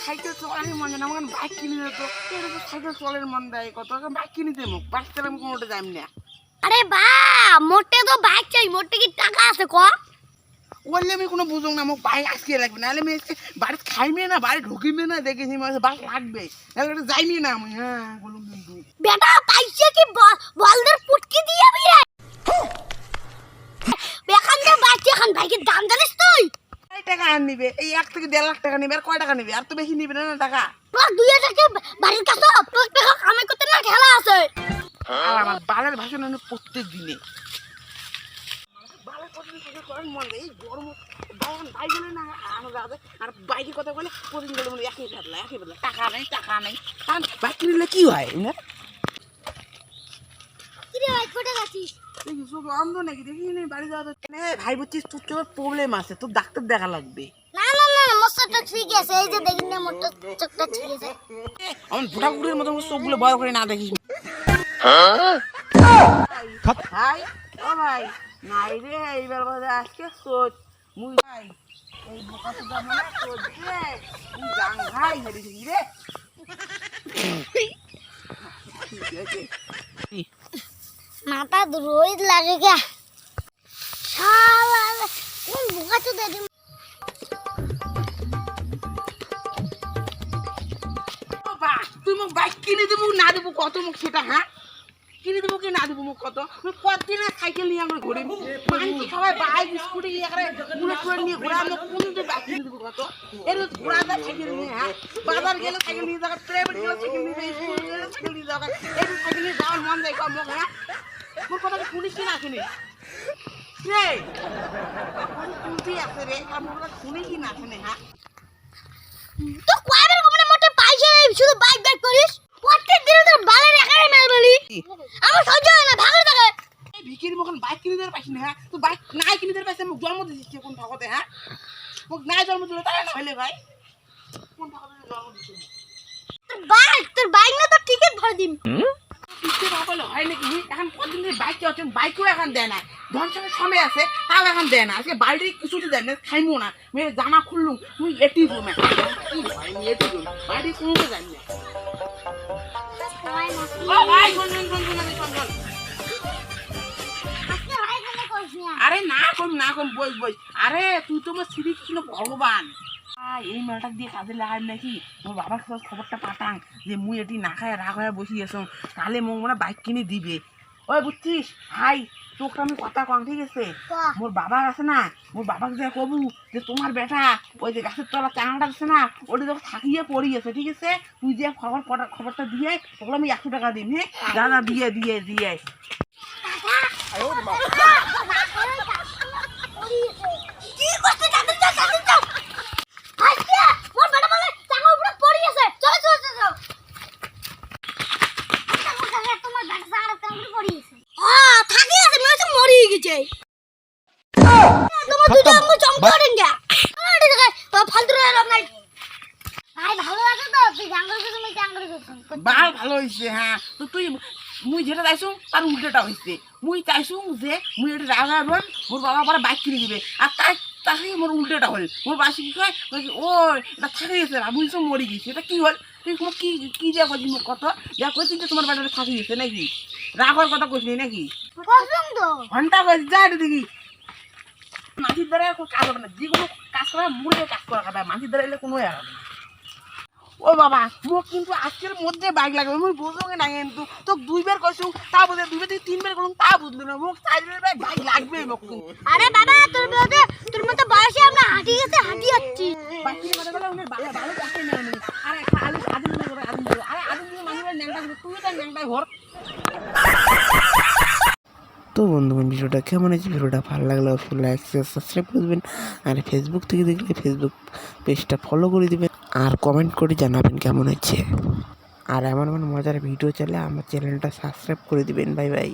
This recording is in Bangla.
সাইকেল চলারই মন যায় না, আমার বাইক কিনে দিত। সাইকেল চলের মন দেয় কত, বাইক কিনে দেবো, বাইক চালাম কোনোটা যাই না। আরে বা মোটে তো বাইক চাই, মোটে কি টাকা আছে ক? বললে আমি কোনো বুঝুক না, মোক বাইক আজকে লাগবে, নাহলে আমি আজকে বাড়িতে খাইবে না, বাড়ি ঢুকিবে না, দেখেছি বাইক লাগবে, নাহলে যাইনি না আমি। হ্যাঁ বলুন কিন্তু বেটা পাইছে কি বলদের পুটকি দিয়ে আমি রে এখান থেকে বাইক, এখন বাইকের দাম জানিস তুই? কয় টাকা আর নিবে? এই 1 থেকে 1.5 লাখ টাকা নিবে, আর কয় টাকা নিবে? আর তো বেশি নিবে না টাকা। তোর 2 টাকা বাড়ির কাছে তোর টাকা কামাই করতে না খেলা আছে। আর আমার বালের ভাষণ আমি প্রত্যেক দিনে বালের কথা করার মন নেই। এই গরম বাইক গেলে না আর বাইকের কথা বলে প্রতিদিন গেলে মানে একই বেলা টাকা নেই আর বাইক কিনলে কি হয় না? কিরে বাইক কোটে গেছিস? দেখি চোখ অন্ধ নাকি, দেখি নেই বাড়ি যাওয়া তো। ভাই বলছিস তোর চোখের প্রবলেম আছে, তোর ডাক্তার দেখা লাগবে। না না না মোর চোখটা ঠিক আছে, এই যে দেখি না মোর চোখটা ঠিক আছে। আমার ভোটাকুড়ির মতো চোখগুলো বড় করে না দেখিস। ভাই ও ভাই নাই রে, এইবার বাজে আজকে সোচ মুই ভাই এই বোকা সুদা মানে সোচ রে তুই জান ভাই হেরি রে। মাথা রোজ লাগে গা শালা কোন বোকা চোদা রে। বাবা তুই মোক বাইক কিনে দেবো না দেবো কত মুখ সেটা? হ্যাঁ কিনে দেবো কি না দেবো মুখ কত? কতদিন সাইকেল নিয়ে আমরা ঘুরে মানছি সবাই বাইক স্কুটি বুলেট করে নিয়ে ঘোরা, আমরা কোনদিন বাইক কিনে দেবো কত? এর ঘোরা যায় সাইকেল নিয়ে। হ্যাঁ বাজার গেলে সাইকেল নিয়ে যাওয়া, প্রাইভেট গেলে সাইকেল নিয়ে যাওয়া, স্কুল গেলে সাইকেল নিয়ে যাওয়া, এই সাইকেল নিয়ে যাওয়ার মন যায় কম। হ্যাঁ মোর কথা শুনিস কি না শুনিস রে? তুই আছে রে, আমার কথা শুনি কি না শুনে? হ্যাঁ তো কয়বার কমনে মোটে পয়সা নাই, শুধু বাইক বাইক করিস প্রত্যেক দিন তোর বালের একারে মেলবলি। আমার সহ্য হয় না, ভাগরে থাকে। এই ভিকির মখন বাইক কিনে দেওয়ার পাইছি না। হ্যাঁ তুই বাইক নাই কিনে দেওয়ার পাইছি, মোক জন্ম দিছিস কোন ঠকতে? হ্যাঁ মোক নাই জন্ম দিলে তাই না হইলে ভাই কোন ঠকতে জন্ম দিছিস? তোর বাইক না তো টিকিট ভরে দিম। কিস্তি ভাবলে হয় নাকি? এখন কতদিন ধরে বাইক চালাচ্ছেন, বাইকও এখন দেয় না। ধন সঙ্গে সময় আছে তাও এখন দেয় না। আজকে বাড়িতে কিছুতে দেয় না, খাইমো না, মেয়ে জামা খুললুম তুই এটি জমে কি ভাই এটি জমে বাড়ি কোনোতে যাই না। ভাই আরে না কম বই আরে তুই তো আমার শ্রীকৃষ্ণ ভগবান। এই মেয়েটা দিয়ে কাজে লাগাই নাকি? মোর বাবার কাছে খবরটা পাঠাং যে মুই এটি না খায় রাগ হয়ে বসিয়েছ, তাহলে মোক মানে বাইক কিনে দিবে। ওই বুঝছিস ভাই তোকে আমি কথা কম, ঠিক আছে? মোর বাবা আছে না, মোর বাবাকে যা কবু যে তোমার বেটা ওই যে গাছের তলা চাঙাটা আছে না, ওটা যখন থাকিয়ে পড়িয়েছে, ঠিক আছে? তুই যে খবরটা দিয়ে ওগুলো আমি 100 টাকা দিম। হ্যাঁ দাদা দিয়ে বাল ভালো হয়েছে। হ্যাঁ তো তুই মুই যেটা চাইছু তার উল্টোটা হয়েছে। মুই চাইছু যে মুই এটা রাগ হবেন মোর বাবা পরে বাইক কিনে দিবে, আর তাকে মোর উল্টোটা হল। মোর বাসি কি কয় ও এটা থাকে গেছে না, বুঝছো মরি গেছে, এটা কি হল? তুই কি যা করছিস মোক কত যা করছিস যে তোমার বাড়িতে থাকি গেছে নাকি? রাগর কথা কইস নাকি? ঘন্টা কইস যা এটা দেখি। মাটির দ্বারা কাজ হবে না, যে কোনো কাজ করা মুড়ে কাজ করা হবে, মাটির দ্বারা এলে কোনো হবে না। ও বাবা মোক কিন্তু আজকের মধ্যে বাইক লাগবে, মুই বুঝবো না কিন্তু তোকে 2 বার কইছু তা বুঝে 2 থেকে 3 বার করুম তা বুঝলি না, মোক 4 বার বাইক লাগবে মোক। আরে বাবা তোর মতো বয়সে আমরা হাঁটি যাচ্ছি। বাকি কথা বলে উনি ভালো কাছে নেই উনি। আরে খালি আদিম করে আরে আদিম মানুষের ন্যাংটা তুই তো ন্যাংটাই ভর। তো বন্ধুগণ ভিডিওটা কেমন হয়েছে? ভিডিওটা ভালো লাগলে অবশ্যই লাইক শেয়ার সাবস্ক্রাইব করে দেবেন, আর ফেসবুক থেকে দেখলে ফেসবুক পেজটা ফলো করে দেবেন, আর কমেন্ট করে জানাবেন কেমন হচ্ছে। আর এমন মজার ভিডিও চাইলে আমার চ্যানেলটা সাবস্ক্রাইব করে দিবেন। Bye bye.